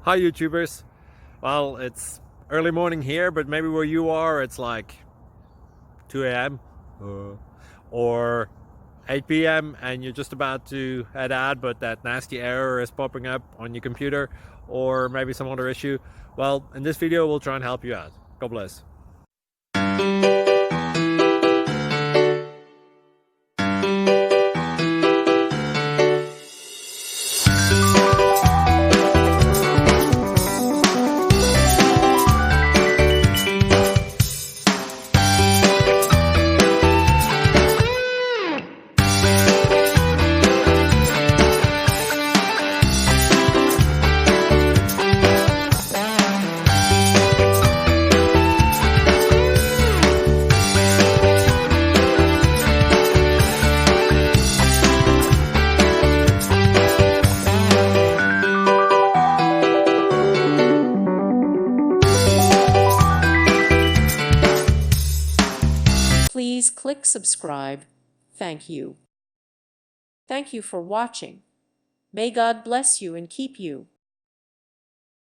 Hi YouTubers. Well, it's early morning here, but maybe where you are it's like 2 a.m. or 8 p.m. and you're just about to head out, but that nasty error is popping up on your computer, or maybe some other issue. Well, in this video we'll try and help you out. God bless. Please click subscribe. Thank you. Thank you for watching. May God bless you and keep you.